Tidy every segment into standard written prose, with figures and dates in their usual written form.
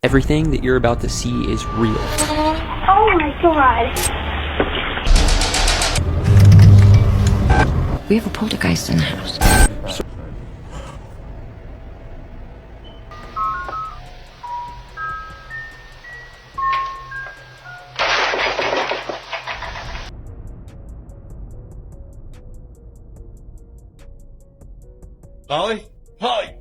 Everything that you're about to see is real. Oh my god. We have a poltergeist in the house. Holly? Holly!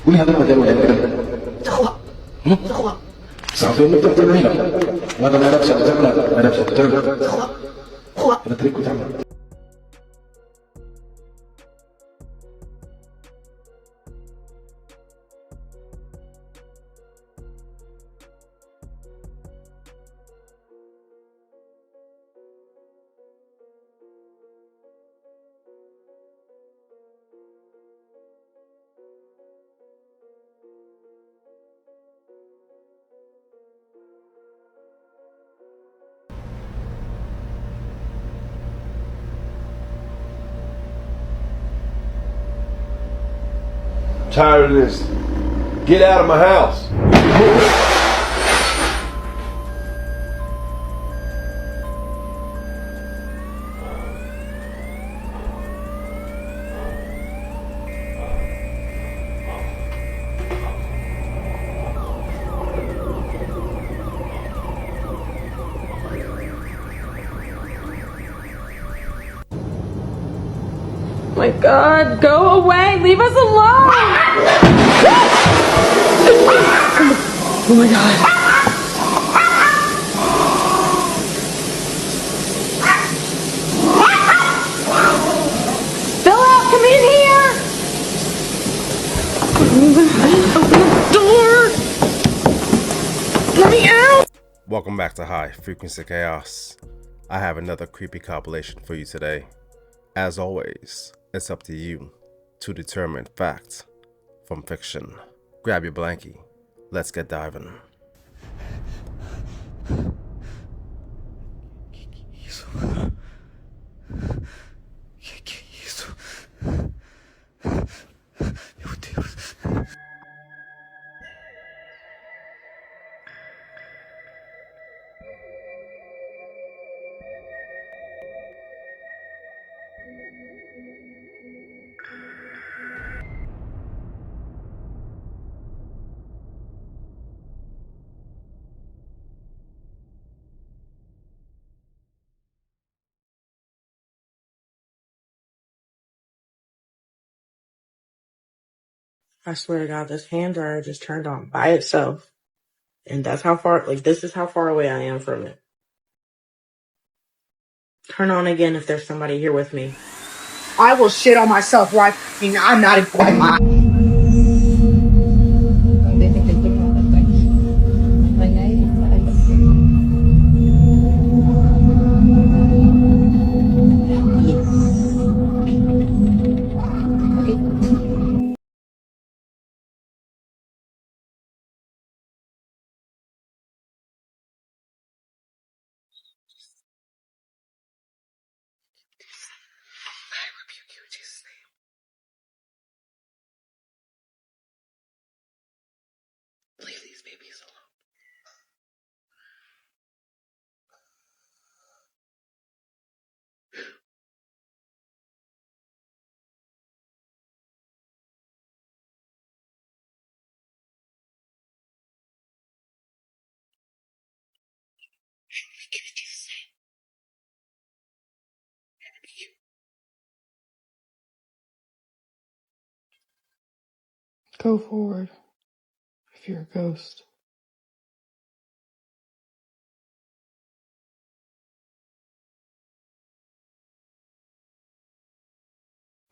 ولهذا صافي نبدا تمرين هذا ما لابس هذا لابس هذا تريكو تعمل Tired of this. Get out of my house. Oh my god, go away! Leave us alone! Oh my god. Fill out, come in here! Open the door! Let me out! Welcome back to High Frequency Chaos. I have another creepy compilation for you today. As always, it's up to you to determine fact from fiction. Grab your blankie. Let's get diving. I swear to God, this hand dryer just turned on by itself. And that's how far, this is how far away I am from it. Turn on again if there's somebody here with me. I will shit on myself right. I'm not even quite my. Leave these babies alone. Go forward if you're a ghost.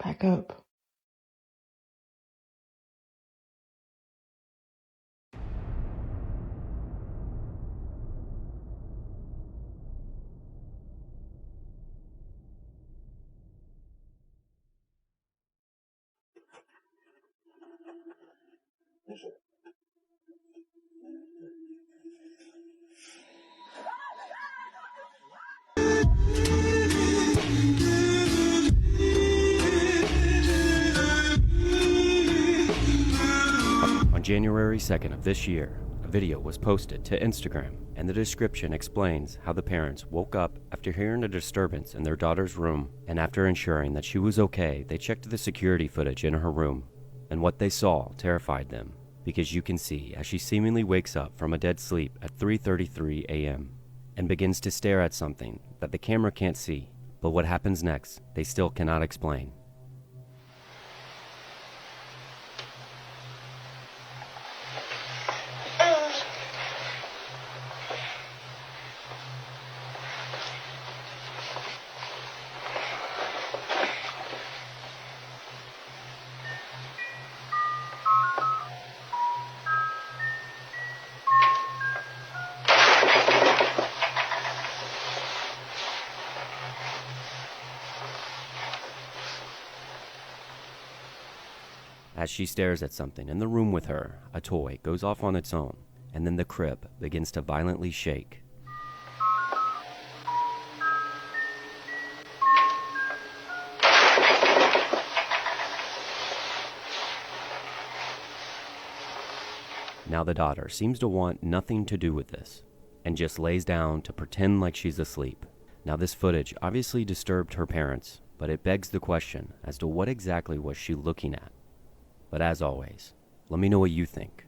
Back up. On January 2nd of this year, a video was posted to Instagram, and the description explains how the parents woke up after hearing a disturbance in their daughter's room, and after ensuring that she was okay, they checked the security footage in her room, and what they saw terrified them, because you can see as she seemingly wakes up from a dead sleep at 3:33 a.m. and begins to stare at something that the camera can't see, but what happens next, they still cannot explain. As she stares at something in the room with her, a toy goes off on its own, and then the crib begins to violently shake. Now the daughter seems to want nothing to do with this, and just lays down to pretend like she's asleep. Now this footage obviously disturbed her parents, but it begs the question as to what exactly was she looking at. But as always, let me know what you think.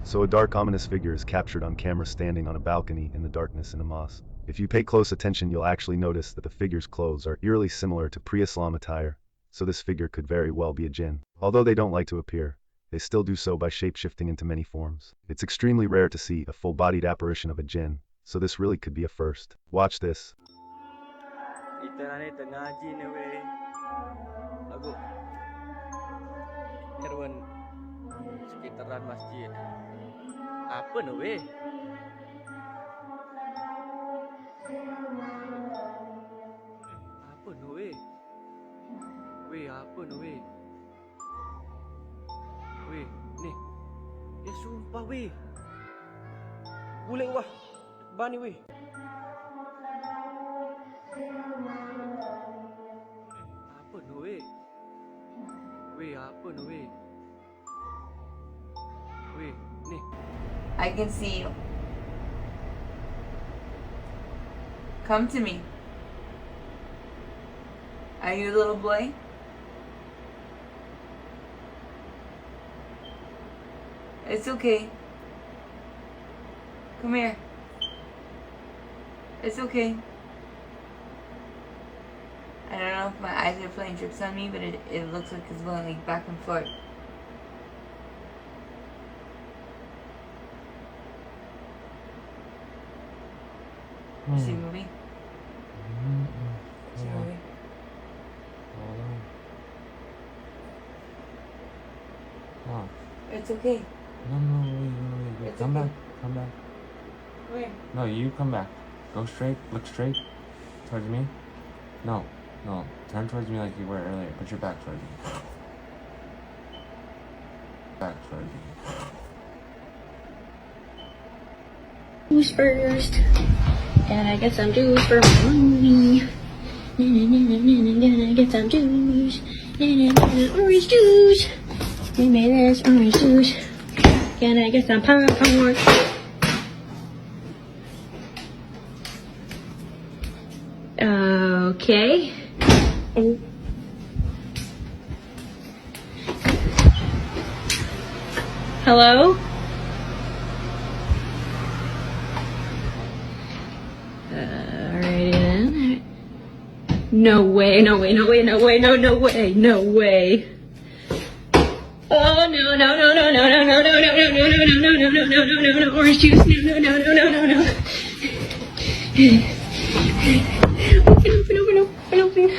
So a dark, ominous figure is captured on camera standing on a balcony in the darkness in a mosque. If you pay close attention, you'll actually notice that the figure's clothes are eerily similar to pre-Islam attire, so this figure could very well be a jinn. Although they don't like to appear, they still do so by shape-shifting into many forms. It's extremely rare to see a full-bodied apparition of a jinn, so this really could be a first. Watch this. Kita ni tengaji ni weh. Lagu Herwan sekitaran masjid. Apa ni weh? Apa ni weh? Weh, apa ni weh? Weh, ni. Ya sumpah weh. Boleh wah. Bani weh. Apa ni weh? Weh, apa ni weh? Weh, ni. I can see you. Come to me. Are you a little boy? It's okay. Come here. It's okay. I don't know if my eyes are playing tricks on me, but it looks like it's going like back and forth. You see a movie? See a movie? Oh. It's okay. No, wait. It's Come okay. back. Come back. Where? No, you come back. Go straight. Look straight towards me. No. Turn towards me like you were earlier. Put your back towards me. Back towards me. Juice first. Gotta get some juice for my movie. Gonna get some juice. Orange juice. We made this orange juice. Gonna get some popcorn. Okay. Oh. Hello? Alrighty then. No way, no way, no way, no way, no way, no way. Oh no, no, no, no, no, no, no, no, no, no, no, no, no, no, no, no, no, no, no, orange juice, no, no, no, no, no, no, no. Open.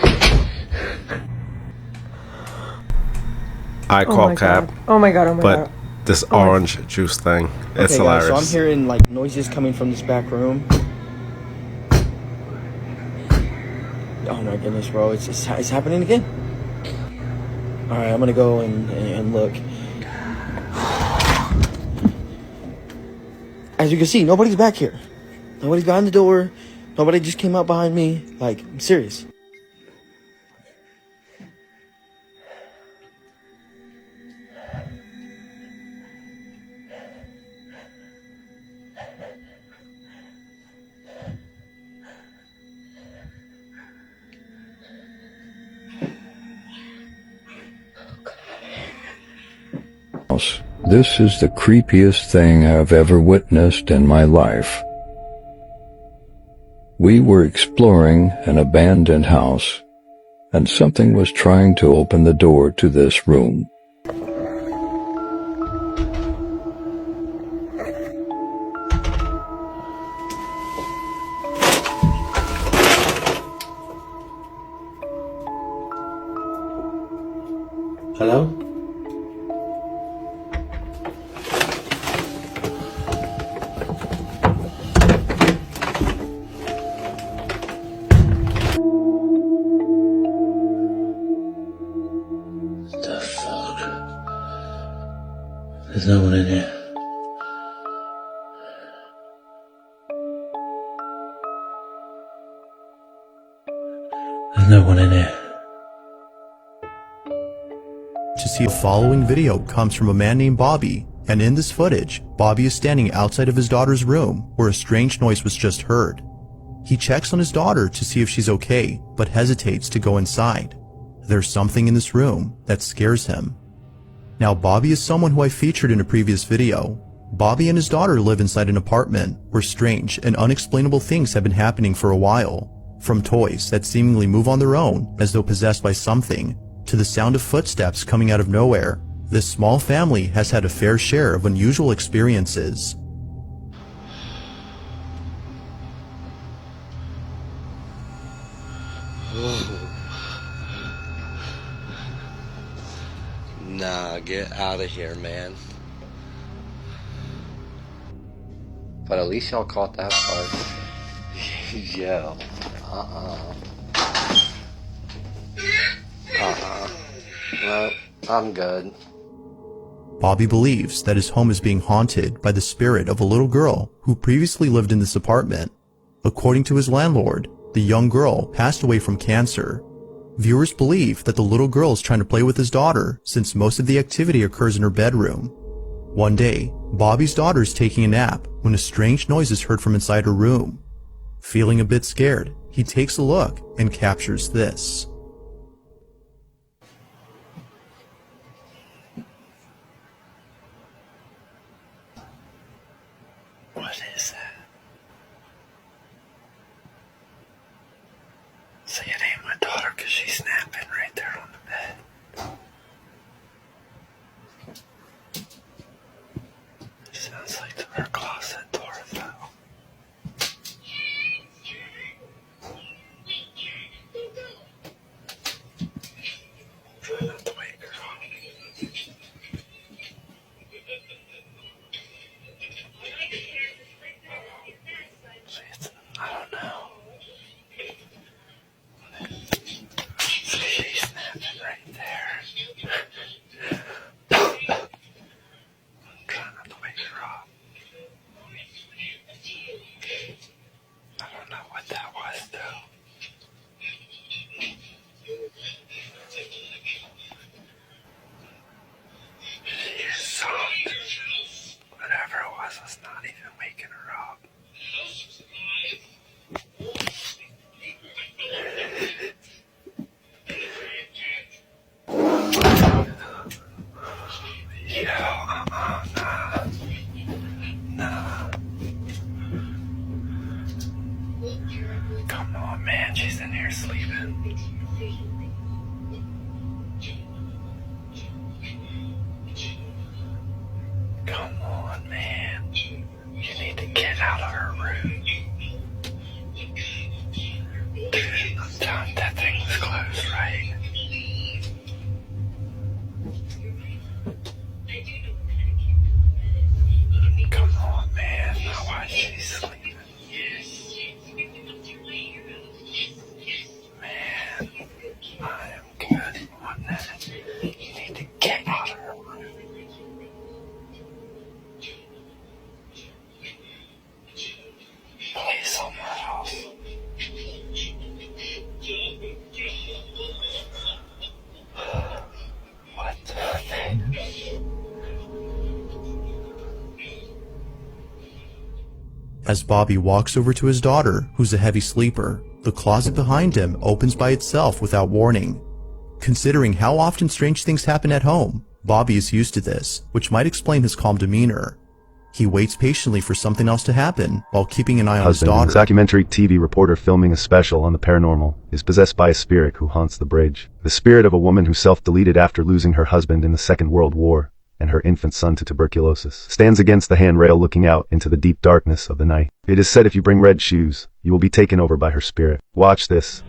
I call cab. Oh my god, but this orange juice thing, it's hilarious. So I'm hearing like noises coming from this back room. Oh my goodness, bro, it's happening again. All right, I'm gonna go and look. As you can see, nobody's back here. Nobody's behind the door. Nobody just came out behind me. Like, I'm serious. This is the creepiest thing I've ever witnessed in my life. We were exploring an abandoned house, and something was trying to open the door to this room. Hello? There's no one in here. There's no one in here. To see the following video comes from a man named Bobby, and in this footage, Bobby is standing outside of his daughter's room where a strange noise was just heard. He checks on his daughter to see if she's okay, but hesitates to go inside. There's something in this room that scares him. Now, Bobby is someone who I featured in a previous video. Bobby and his daughter live inside an apartment where strange and unexplainable things have been happening for a while. From toys that seemingly move on their own as though possessed by something, to the sound of footsteps coming out of nowhere, this small family has had a fair share of unusual experiences. Nah, get out of here, man. But at least y'all caught that part. Yo. Well, I'm good. Bobby believes that his home is being haunted by the spirit of a little girl who previously lived in this apartment. According to his landlord, the young girl passed away from cancer. Viewers believe that the little girl is trying to play with his daughter since most of the activity occurs in her bedroom. One day, Bobby's daughter is taking a nap when a strange noise is heard from inside her room. Feeling a bit scared, he takes a look and captures this. What is that? Say it ain't my daughter because she's napping right there on the bed. It sounds like her closet door though. You need to get out of her room. Dude, I'm telling that thing's closed, right? Come on, man. Why is she sleeping? Man, I am good on that. You need to get out of her room. Play somewhere else. What the man? As Bobby walks over to his daughter, who's a heavy sleeper, the closet behind him opens by itself without warning. Considering how often strange things happen at home, Bobby is used to this, which might explain his calm demeanor. He waits patiently for something else to happen while keeping an eye on his daughter. A documentary TV reporter filming a special on the paranormal is possessed by a spirit who haunts the bridge. The spirit of a woman who self-deleted after losing her husband in the Second World War and her infant son to tuberculosis stands against the handrail looking out into the deep darkness of the night. It is said if you bring red shoes, you will be taken over by her spirit. Watch this.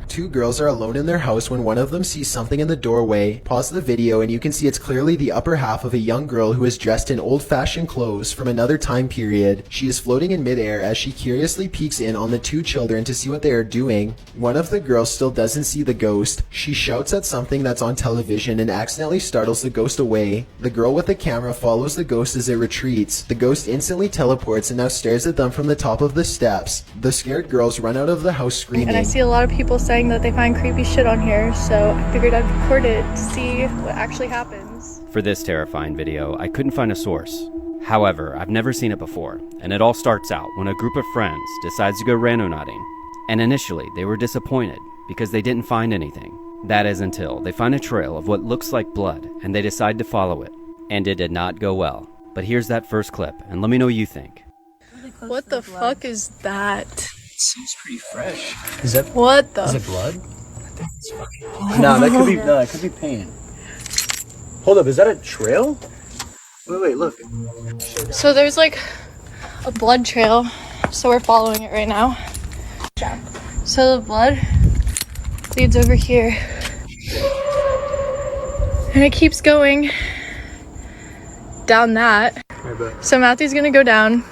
Two girls are alone in their house when one of them sees something in the doorway. Pause the video and you can see it's clearly the upper half of a young girl who is dressed in old-fashioned clothes from another time period. She is floating in midair as she curiously peeks in on the two children to see what they are doing. One of the girls still doesn't see the ghost. She shouts at something that's on television and accidentally startles the ghost away. The girl with the camera follows the ghost as it retreats. The ghost instantly teleports and now stares at them from the top of the steps. The scared girls run out of the house screaming. And I see a lot of people saying that they find creepy shit on here, so I figured I'd record it to see what actually happens. For this terrifying video, I couldn't find a source. However, I've never seen it before, and it all starts out when a group of friends decides to go randonauting. And initially, they were disappointed because they didn't find anything. That is until they find a trail of what looks like blood, and they decide to follow it. And it did not go well. But here's that first clip, and let me know what you think. What the fuck is that? Seems pretty fresh. Is that what the? Is it blood? No, that could be paint. Hold up, is that a trail? Wait, look. So there's like a blood trail, so we're following it right now. So the blood leads over here, and it keeps going down that. So Matthew's gonna go down.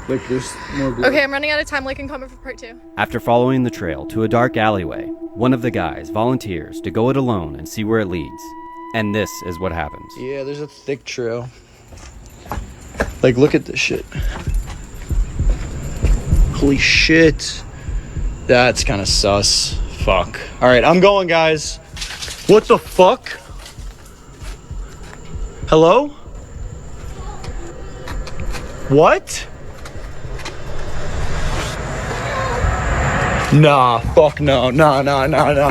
Look, there's more blood. Okay, I'm running out of time. Like and comment for part 2. After following the trail to a dark alleyway, one of the guys volunteers to go it alone and see where it leads. And this is what happens. Yeah, there's a thick trail. Like, look at this shit. Holy shit. That's kind of sus. Fuck. Alright, I'm going, guys. What the fuck? Hello? What? Nah, fuck no, nah.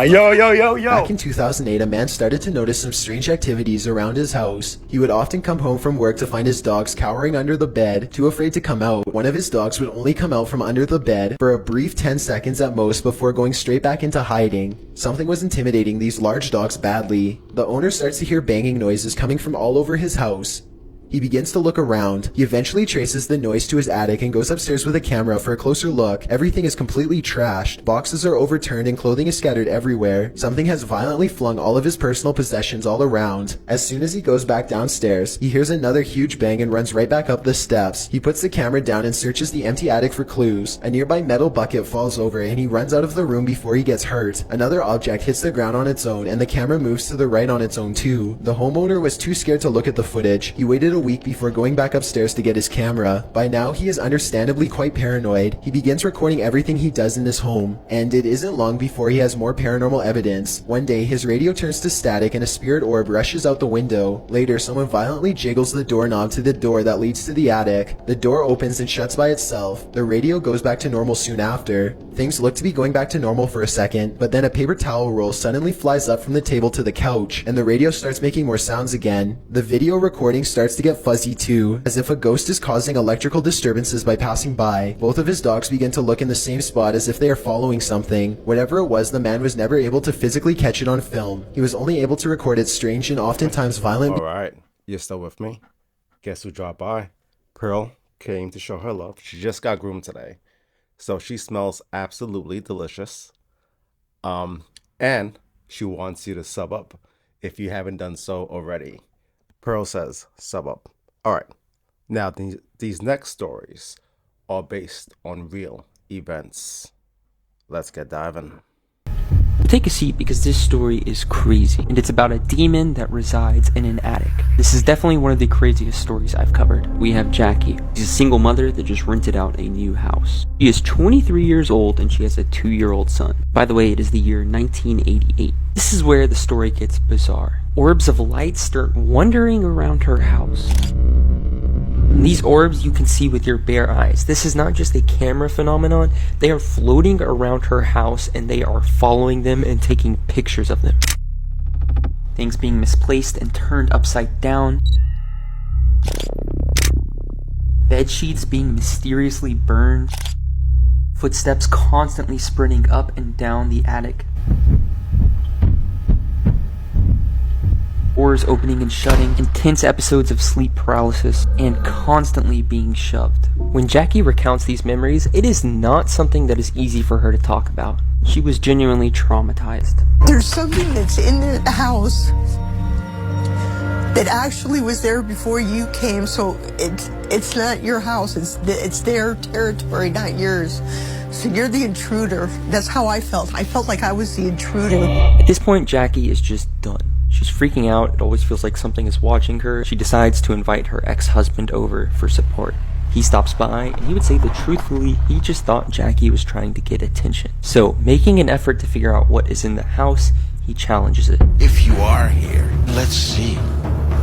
Yo. Back in 2008, a man started to notice some strange activities around his house. He would often come home from work to find his dogs cowering under the bed, too afraid to come out. One of his dogs would only come out from under the bed for a brief 10 seconds at most before going straight back into hiding. Something was intimidating these large dogs badly. The owner starts to hear banging noises coming from all over his house. He begins to look around. He eventually traces the noise to his attic and goes upstairs with a camera for a closer look. Everything is completely trashed. Boxes are overturned and clothing is scattered everywhere. Something has violently flung all of his personal possessions all around. As soon as he goes back downstairs, he hears another huge bang and runs right back up the steps. He puts the camera down and searches the empty attic for clues. A nearby metal bucket falls over and he runs out of the room before he gets hurt. Another object hits the ground on its own and the camera moves to the right on its own too. The homeowner was too scared to look at the footage. He waited a week before going back upstairs to get his camera. By now, he is understandably quite paranoid. He begins recording everything he does in his home, and it isn't long before he has more paranormal evidence. One day, his radio turns to static and a spirit orb rushes out the window. Later, someone violently jiggles the doorknob to the door that leads to the attic. The door opens and shuts by itself. The radio goes back to normal soon after. Things look to be going back to normal for a second, but then a paper towel roll suddenly flies up from the table to the couch, and the radio starts making more sounds again. The video recording starts to get fuzzy too, as if a ghost is causing electrical disturbances by passing by. Both of his dogs begin to look in the same spot as if they are following something. Whatever it was, the man was never able to physically catch it on film. He was only able to record its strange and oftentimes violent... Alright, you're still with me? Guess who dropped by? Pearl came to show her love. She just got groomed today, so she smells absolutely delicious. And she wants you to sub up if you haven't done so already. Pearl says sub up. Alright, now these next stories are based on real events. Let's get diving. Take a seat because this story is crazy, and it's about a demon that resides in an attic. This is definitely one of the craziest stories I've covered. We have Jackie. She's a single mother that just rented out a new house. She is 23 years old and she has a 2-year-old son. By the way, it is the year 1988. This is where the story gets bizarre. Orbs of light start wandering around her house. And these orbs you can see with your bare eyes. This is not just a camera phenomenon. They are floating around her house and they are following them and taking pictures of them. Things being misplaced and turned upside down. Bed sheets being mysteriously burned. Footsteps constantly sprinting up and down the attic. Doors opening and shutting, intense episodes of sleep paralysis, and constantly being shoved. When Jackie recounts these memories, it is not something that is easy for her to talk about. She was genuinely traumatized. There's something that's in the house that actually was there before you came, so it's not your house, it's their territory, not yours. So you're the intruder. That's how I felt. I felt like I was the intruder. At this point, Jackie is just done. She's freaking out. It always feels like something is watching her. She decides to invite her ex-husband over for support. He stops by, and he would say that truthfully, he just thought Jackie was trying to get attention. So, making an effort to figure out what is in the house, he challenges it. If you are here, let's see.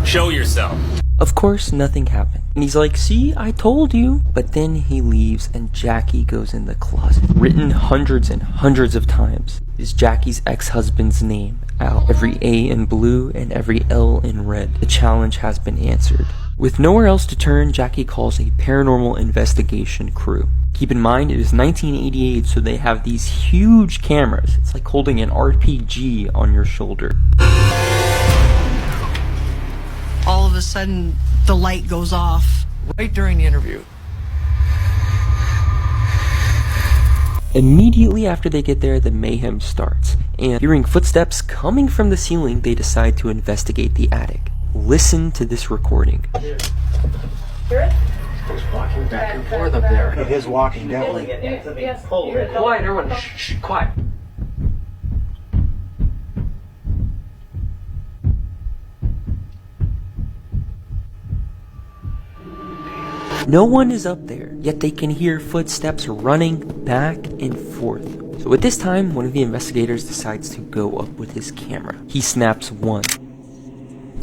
Show yourself. Of course, nothing happened. And he's like, see, I told you. But then he leaves and Jackie goes in the closet. Written hundreds and hundreds of times is Jackie's ex-husband's name out. Every A in blue and every L in red. The challenge has been answered. With nowhere else to turn, Jackie calls a paranormal investigation crew. Keep in mind, it is 1988, so they have these huge cameras. It's like holding an RPG on your shoulder. All of a sudden, the light goes off. Right during the interview. Immediately after they get there, the mayhem starts. And hearing footsteps coming from the ceiling, they decide to investigate the attic. Listen to this recording. Hear it? It's walking back and forth up there. It is walking, definitely. Yes. Quiet, everyone. Shh, quiet. No one is up there, yet they can hear footsteps running back and forth. So at this time, one of the investigators decides to go up with his camera. He snaps 1,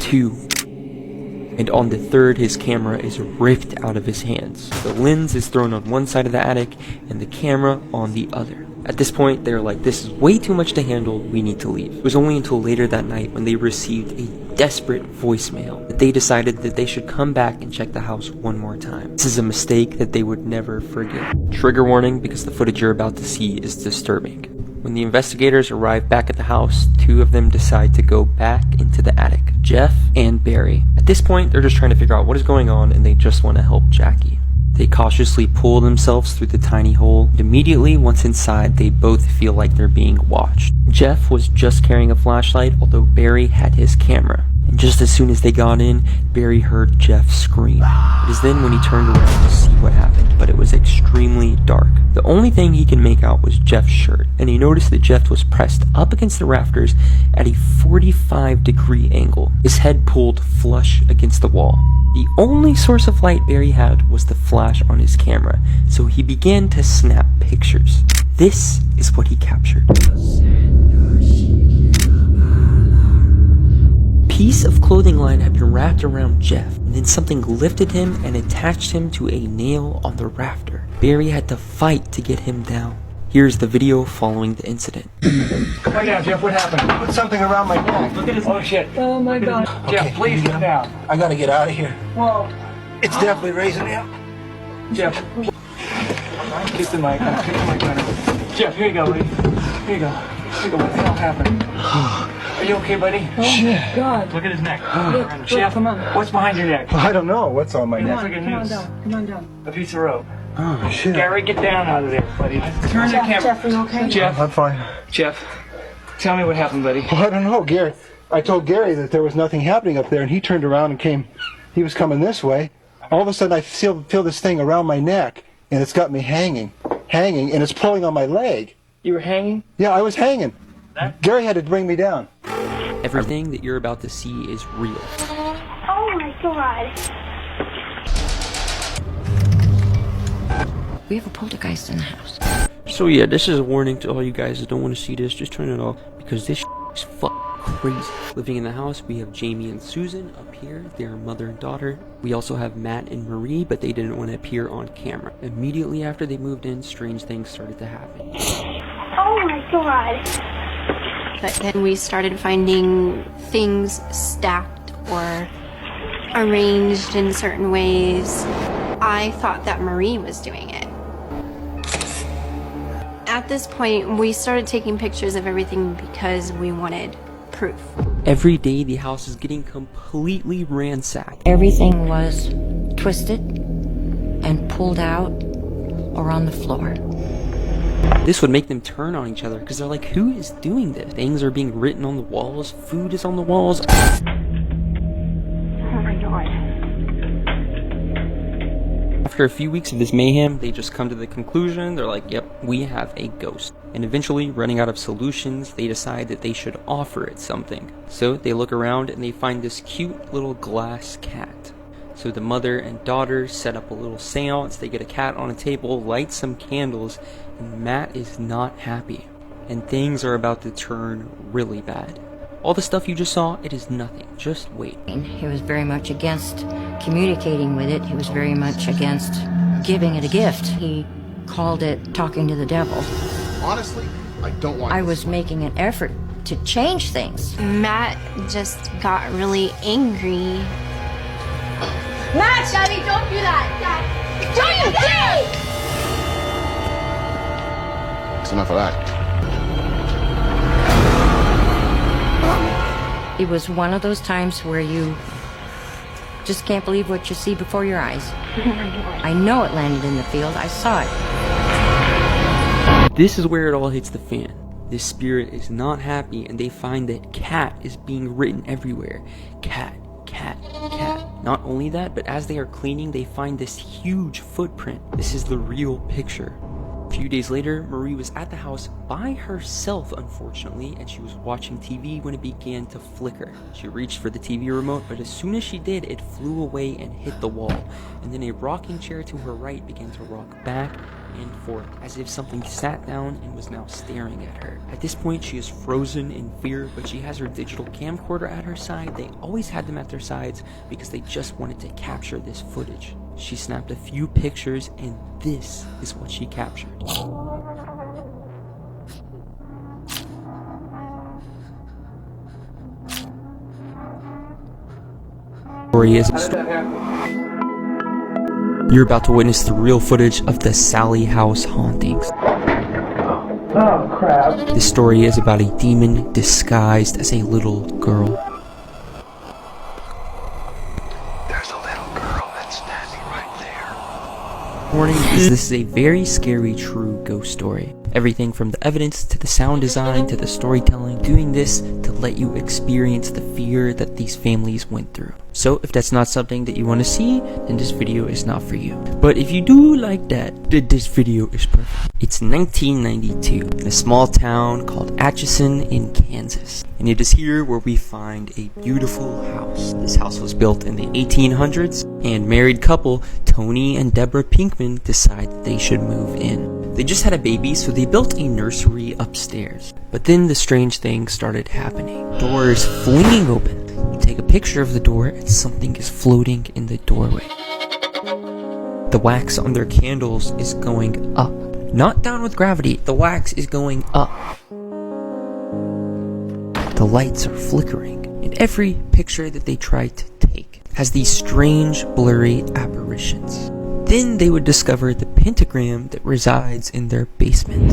2, and on the third his camera is ripped out of his hands. The lens is thrown on one side of the attic and the camera on the other. At this point, they're like, this is way too much to handle, we need to leave. It was only until later that night when they received a desperate voicemail that they decided that they should come back and check the house one more time. This is a mistake that they would never forget. Trigger warning, because the footage you're about to see is disturbing. When the investigators arrive back at the house, two of them decide to go back into the attic, Jeff and Barry. At this point, they're just trying to figure out what is going on and they just want to help Jackie. They cautiously pull themselves through the tiny hole, and immediately once inside, they both feel like they're being watched. Jeff was just carrying a flashlight, although Barry had his camera. And just as soon as they got in, Barry heard Jeff scream. It is then when he turned around to see what happened, but it was extremely dark. The only thing he can make out was Jeff's shirt, and he noticed that Jeff was pressed up against the rafters at a 45-degree angle, his head pulled flush against the wall. The only source of light Barry had was the flash on his camera, so he began to snap pictures. This is what he captured. Piece of clothing line had been wrapped around Jeff, and then something lifted him and attached him to a nail on the rafter. Barry had to fight to get him down. Here's the video following the incident. Come down, Jeff, what happened? Put something around my neck. Look at his... Oh, shit. Oh my God. Jeff, please get down. I gotta get out of here. Whoa. It's definitely raising me up. Jeff. Get the mic. Get the mic better. Jeff, here you go, buddy. Here you go. Here you go. What the hell happened? Are you okay, buddy? Oh, shit. God. Look at his neck. Look, Jeff, come on. What's behind your neck? I don't know what's on my Come neck. on, come on down. Come on down. A piece of rope. Oh, shit. Gary, get down out of there, buddy. Turn the camera. Jeff, are you okay? Jeff. I'm fine. Jeff, tell me what happened, buddy. Well, I don't know, Gary. I told Gary that there was nothing happening up there, and he turned around and came. He was coming this way. All of a sudden, I feel this thing around my neck, and it's got me hanging, and it's pulling on my leg. You were hanging? Yeah, I was hanging. Gary had to bring me down. Everything that you're about to see is real. Oh my God. We have a poltergeist in the house. So yeah, this is a warning to all you guys that don't want to see this. Just turn it off, because this is crazy. Living in the house, we have Jamie and Susan up here. They're mother and daughter. We also have Matt and Marie, but they didn't want to appear on camera. Immediately after they moved in, strange things started to happen. Oh my God. But then we started finding things stacked or arranged in certain ways. I thought that Marie was doing it. At this point, we started taking pictures of everything because we wanted proof. Every day, the house is getting completely ransacked. Everything was twisted and pulled out or on the floor. This would make them turn on each other because they're like, who is doing this? Things are being written on the walls, food is on the walls. Oh my God. After a few weeks of this mayhem, they just come to the conclusion, they're like, yep, we have a ghost. And eventually, running out of solutions, they decide that they should offer it something. So they look around and they find this cute little glass cat. So the mother and daughter set up a little seance, they get a cat on a table, light some candles, and Matt is not happy. And things are about to turn really bad. All the stuff you just saw, it is nothing. Just wait. He was very much against communicating with it. He was very much against giving it a gift. He called it talking to the devil. Honestly, I don't want I was making an effort to change things. Matt just got really angry. Matt, Daddy, don't do that! Dad, don't you dare! It's enough of that. It was one of those times where you just can't believe what you see before your eyes. I know it landed in the field. I saw it. This is where it all hits the fan. This spirit is not happy, and they find that cat is being written everywhere. Cat, cat, cat. Not only that, but as they are cleaning, they find this huge footprint. This is the real picture. If few days later, Marie was at the house by herself, unfortunately, and she was watching TV when it began to flicker. She reached for the TV remote, but as soon as she did, it flew away and hit the wall, and then a rocking chair to her right began to rock back and forth, as if something sat down and was now staring at her. At this point, she is frozen in fear, but she has her digital camcorder at her side. They always had them at their sides because they just wanted to capture this footage. She snapped a few pictures, and this is what she captured. You're about to witness the real footage of the Sally House hauntings. Oh, crap. This story is about a demon disguised as a little girl. There's a little girl that's standing right there. Warning, this is a very scary true ghost story. Everything from the evidence to the sound design to the storytelling, doing this to let you experience the fear that these families went through. So if that's not something that you want to see, then this video is not for you. But if you do like that, then this video is perfect. It's 1992 in a small town called Atchison in Kansas. And it is here where we find a beautiful house. This house was built in the 1800s, and married couple Tony and Deborah Pinkman decide that they should move in. They just had a baby, so they built a nursery upstairs. But then the strange thing started happening. Doors flinging open. You take a picture of the door and something is floating in the doorway. The wax on their candles is going up. Not down with gravity, the wax is going up. The lights are flickering, and every picture that they try to take has these strange, blurry apparitions. Then they would discover the pentagram that resides in their basement.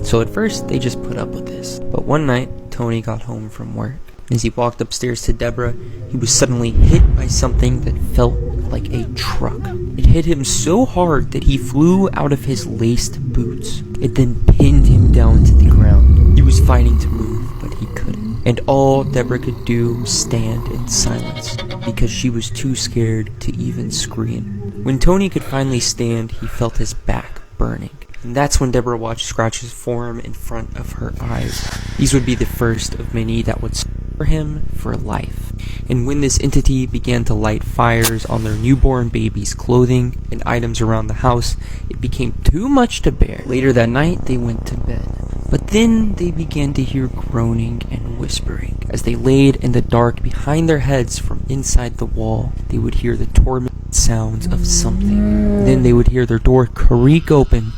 So at first, they just put up with this. But one night, Tony got home from work. As he walked upstairs to Deborah, he was suddenly hit by something that felt like a truck. It hit him so hard that he flew out of his laced boots. It then pinned him down to the ground. He was fighting to move, but he couldn't. And all Deborah could do was stand in silence, because she was too scared to even scream. When Tony could finally stand, he felt his back burning. And that's when Deborah watched scratches form in front of her eyes. These would be the first of many that would scar him for life. And when this entity began to light fires on their newborn baby's clothing and items around the house, it became too much to bear. Later that night, they went to bed. But then they began to hear groaning and whispering. As they laid in the dark behind their heads from inside the wall, they would hear the tormented sounds of something. Then they would hear their door creak open,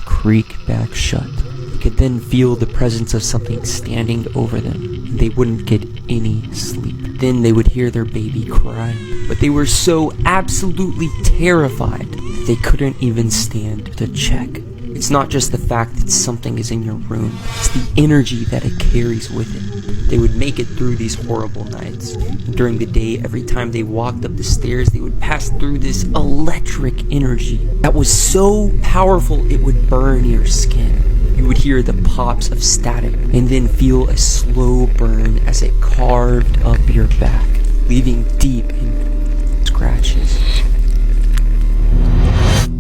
creak back shut. They could then feel the presence of something standing over them, and they wouldn't get any sleep. Then they would hear their baby cry, but they were so absolutely terrified that they couldn't even stand to check. It's not just the fact that something is in your room, it's the energy that it carries with it. They would make it through these horrible nights. And during the day, every time they walked up the stairs, they would pass through this electric energy that was so powerful it would burn your skin. You would hear the pops of static and then feel a slow burn as it carved up your back, leaving deep in scratches.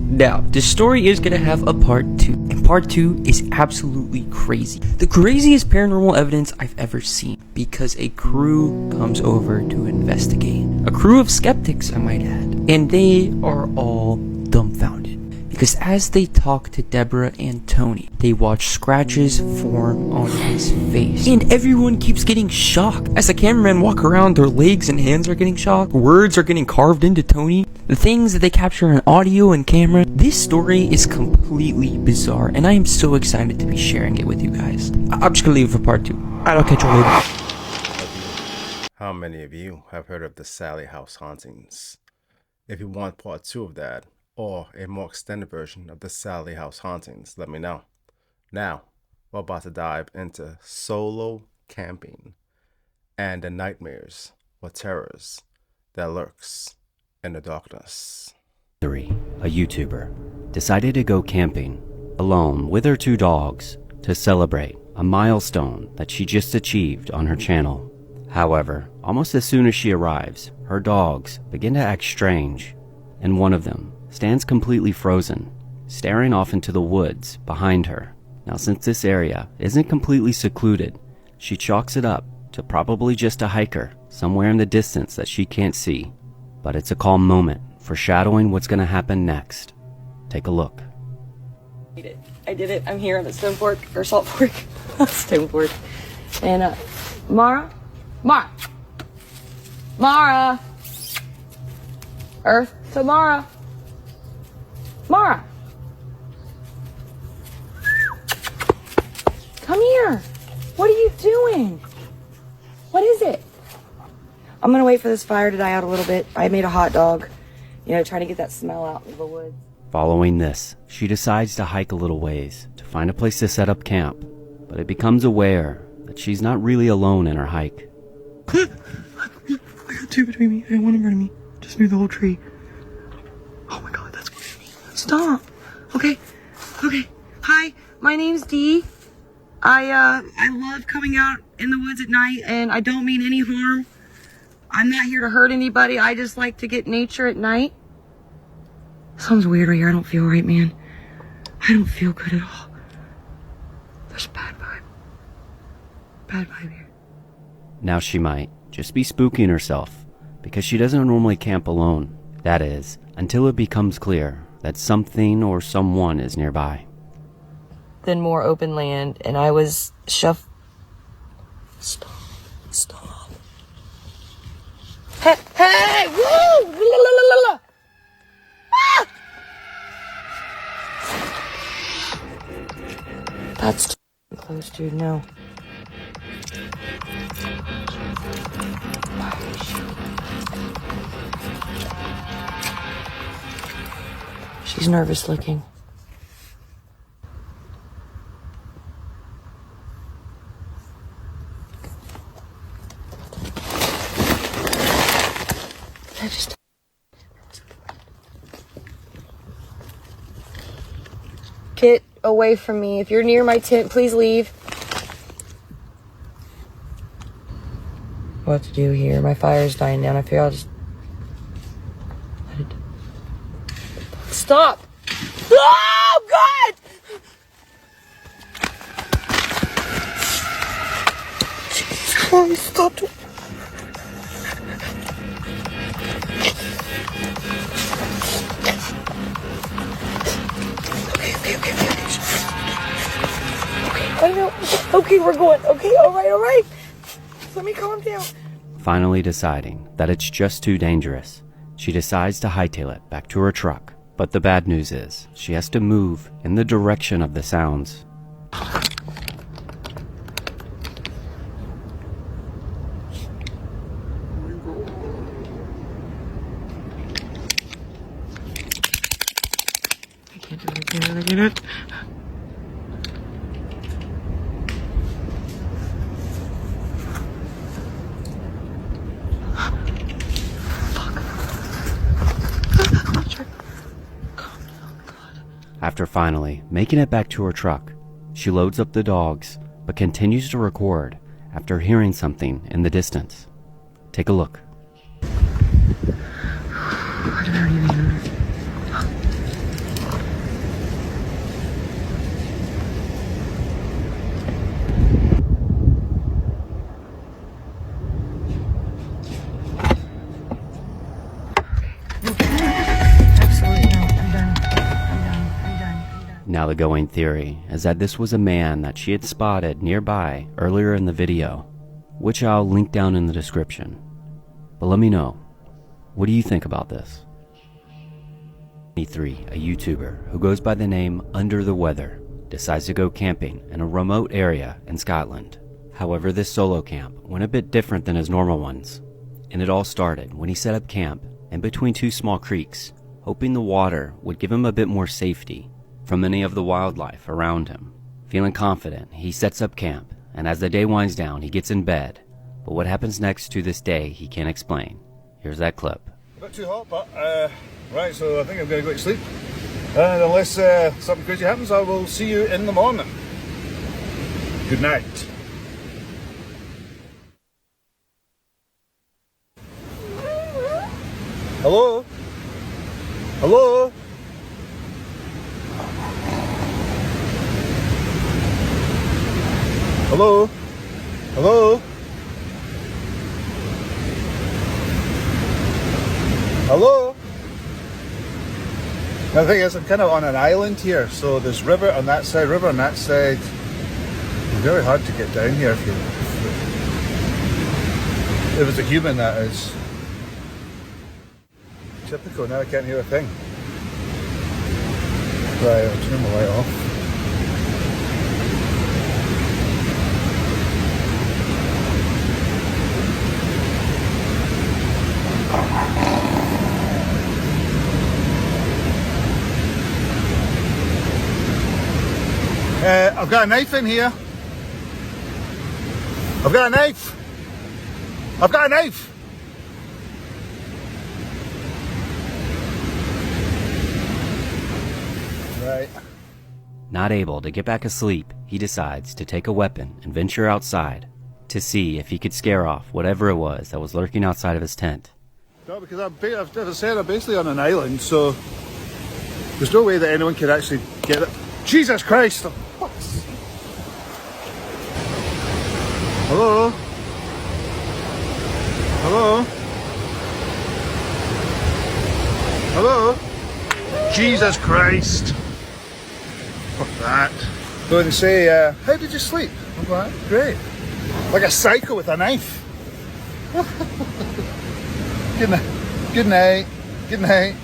Now, this story is going to have a part 2, and part 2 is absolutely crazy. The craziest paranormal evidence I've ever seen, because a crew comes over to investigate. A crew of skeptics, I might add, and they are all dumbfounded. Because as they talk to Deborah and Tony, they watch scratches form on his face. And everyone keeps getting shocked. As the cameramen walk around, their legs and hands are getting shocked. Words are getting carved into Tony. The things that they capture in audio and camera. This story is completely bizarre, and I am so excited to be sharing it with you guys. I'm just gonna leave it for part 2. I'll catch you later. How many of you have heard of the Sally House hauntings? If you want part 2 of that, or a more extended version of the Sally House hauntings, let me know. Now, we're about to dive into solo camping and the nightmares or terrors that lurks in the darkness. A YouTuber decided to go camping alone with her 2 dogs to celebrate a milestone that she just achieved on her channel. However, almost as soon as she arrives, her dogs begin to act strange, and one of them stands completely frozen staring off into the woods behind her. Now, since this area isn't completely secluded, she chalks it up to probably just a hiker somewhere in the distance that she can't see. But it's a calm moment, foreshadowing what's going to happen next. Take a look. I did it. I'm here on the stone fork, or salt fork. Stone fork. And, Mara? Earth to Mara. Come here. What are you doing? What is it? I'm gonna wait for this fire to die out a little bit. I made a hot dog, trying to get that smell out of the woods. Following this, she decides to hike a little ways to find a place to set up camp, but it becomes aware that she's not really alone in her hike. I got two between me. I don't want to murder me. Just move the whole tree. Oh my god, that's creepy. Stop. Okay. Hi, my name's Dee. I love coming out in the woods at night, and I don't mean any harm. I'm not here to hurt anybody. I just like to get nature at night. Sounds weird right here. I don't feel right, man. I don't feel good at all. There's a bad vibe. Bad vibe here. Now she might just be spooking herself because she doesn't normally camp alone. That is, until it becomes clear that something or someone is nearby. Then more open land, and I was Stop. Hey! Woo! La. Ah! That's too close, dude. No. She's nervous looking. Get away from me. If you're near my tent, please leave. What to do here? My fire's dying down. I figure I'll just let it. Stop! Oh God! Jesus Christ! Stop! I know. Okay, we're going. Okay, all right. Let me calm down. Finally deciding that it's just too dangerous, she decides to hightail it back to her truck. But the bad news is, she has to move in the direction of the sounds. I can't do it. After finally making it back to her truck, she loads up the dogs, but continues to record after hearing something in the distance. Take a look. Now the going theory is that this was a man that she had spotted nearby earlier in the video, which I'll link down in the description. But let me know, what do you think about this? 23, a YouTuber who goes by the name Under the Weather, decides to go camping in a remote area in Scotland. However, this solo camp went a bit different than his normal ones, and it all started when he set up camp in between two small creeks, hoping the water would give him a bit more safety from any of the wildlife around him. Feeling confident, he sets up camp, and as the day winds down, he gets in bed. But what happens next to this day, he can't explain. Here's that clip. A bit too hot, but right, so I think I'm going to go to sleep. And unless something crazy happens, I will see you in the morning. Good night. Hello? Hello? Hello? Hello? Hello? Now the thing is, I'm kind of on an island here, so there's river on that side, river on that side. It's very hard to get down here if it's a human, that is. Typical, now I can't hear a thing. Right, I'll turn the light off. I've got a knife in here. I've got a knife. I've got a knife. Right. Not able to get back asleep, he decides to take a weapon and venture outside to see if he could scare off whatever it was that was lurking outside of his tent. No, because as I said, I'm basically on an island, so there's no way that anyone could actually get it. Jesus Christ! Hello? Hello? Hello? Jesus Christ! Fuck that. So they say, how did you sleep? I'm like, great. Like a psycho with a knife. Good night. Good night. Good night.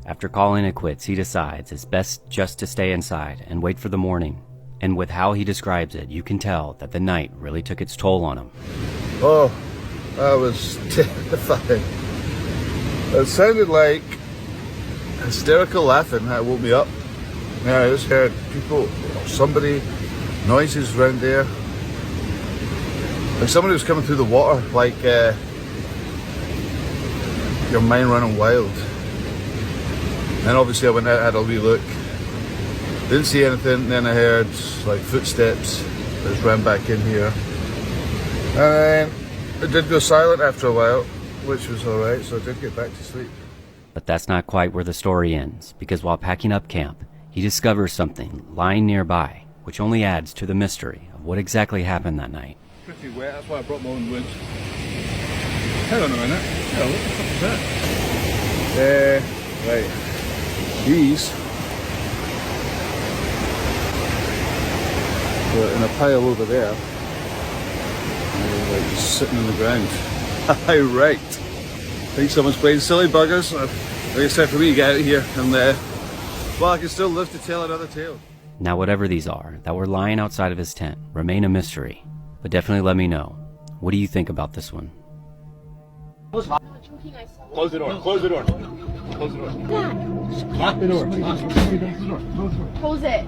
After calling it quits, he decides it's best just to stay inside and wait for the morning. And with how he describes it, you can tell that the night really took its toll on him. Oh, that was terrifying. It sounded like hysterical laughing that woke me up. Yeah, I just heard people, or somebody, noises around there. Like somebody was coming through the water, like your mind running wild. And obviously I went out, had a wee look. Didn't see anything, then I heard like footsteps. I just ran back in here. And then it did go silent after a while, which was alright, so I did get back to sleep. But that's not quite where the story ends, because while packing up camp, he discovers something lying nearby, which only adds to the mystery of what exactly happened that night. Pretty wet, that's why I brought my own winch. Hang on a minute. Oh, what the fuck is that? Right. These were in a pile over there. Like sitting on the ground. Right. I think someone's playing silly buggers. I think it's time for me to get out of here and well, I can still live to tell another tale. Now whatever these are that were lying outside of his tent remain a mystery, but definitely let me know. What do you think about this one? Close the door. Close the door. Close the door. Lock the door. Close it.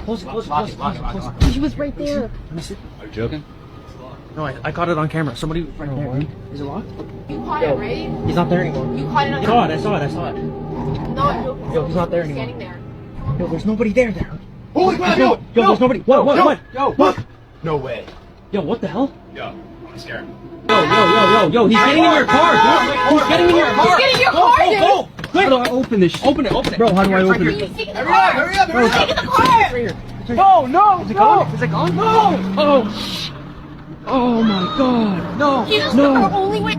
Close it. She was right there. Let me see. Are you joking? No, I caught it on camera. Somebody right there. Is it locked? You caught it, right? He's not there anymore. You caught it on camera. I saw it. No, Yo, he's not there anymore. Standing there. Yo, there's nobody there. Holy crap! Yo, there's nobody. What? Yo, What? No way. Yo, what the hell? Yo, I'm scared. Yo, he's getting in your car, dude. He's getting in your car. He's getting in your car, dude. Go. Quick. How do I open this? Open it. Bro, how do I open it? Hurry up. He's taking the car. No. Is it gone? No. Oh my god. No. Our only way.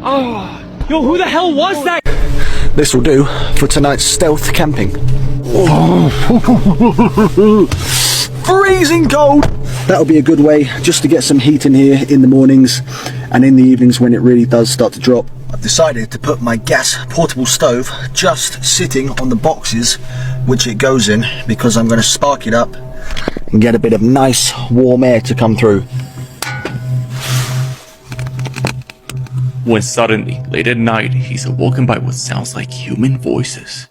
Oh. Yo, who the hell was that? This will do for tonight's stealth camping. Freezing cold! That'll be a good way just to get some heat in here in the mornings and in the evenings when it really does start to drop. I've decided to put my gas portable stove just sitting on the boxes which it goes in because I'm going to spark it up and get a bit of nice warm air to come through. When suddenly, late at night, he's awoken by what sounds like human voices.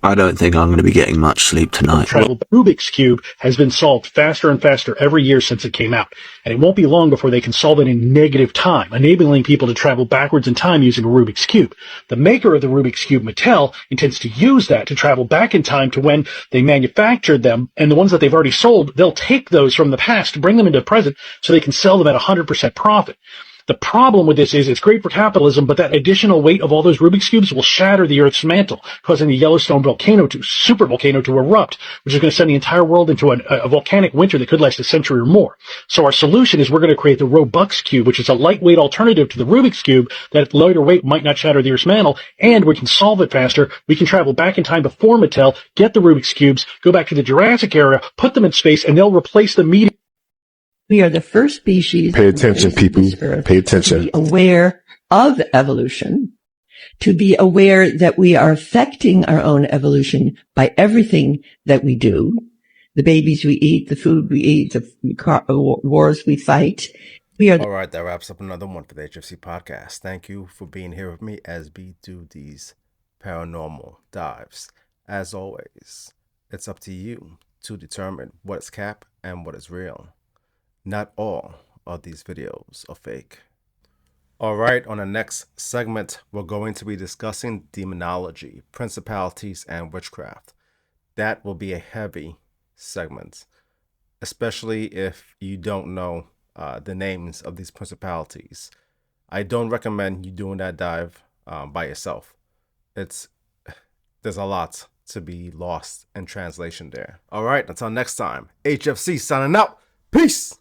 I don't think I'm going to be getting much sleep tonight. Travel Rubik's Cube has been solved faster and faster every year since it came out. And it won't be long before they can solve it in negative time, enabling people to travel backwards in time using a Rubik's Cube. The maker of the Rubik's Cube, Mattel, intends to use that to travel back in time to when they manufactured them, and the ones that they've already sold, they'll take those from the past, bring them into the present, so they can sell them at 100% profit. The problem with this is it's great for capitalism, but that additional weight of all those Rubik's Cubes will shatter the Earth's mantle, causing the Yellowstone supervolcano to erupt, which is going to send the entire world into a volcanic winter that could last a century or more. So our solution is we're going to create the Robux Cube, which is a lightweight alternative to the Rubik's Cube that lighter weight might not shatter the Earth's mantle, and we can solve it faster. We can travel back in time before Mattel, get the Rubik's Cubes, go back to the Jurassic era, put them in space, and they'll replace the media. We are the first species. Pay attention, people. Pay attention. To be aware of evolution, to be aware that we are affecting our own evolution by everything that we do. The babies we eat, the food we eat, the wars we fight. All right, that wraps up another one for the HFC podcast. Thank you for being here with me as we do these paranormal dives. As always, it's up to you to determine what is cap and what is real. Not all of these videos are fake. All right, on the next segment, we're going to be discussing demonology, principalities, and witchcraft. That will be a heavy segment, especially if you don't know the names of these principalities. I don't recommend you doing that dive by yourself. There's a lot to be lost in translation there. All right, until next time, HFC signing out. Peace.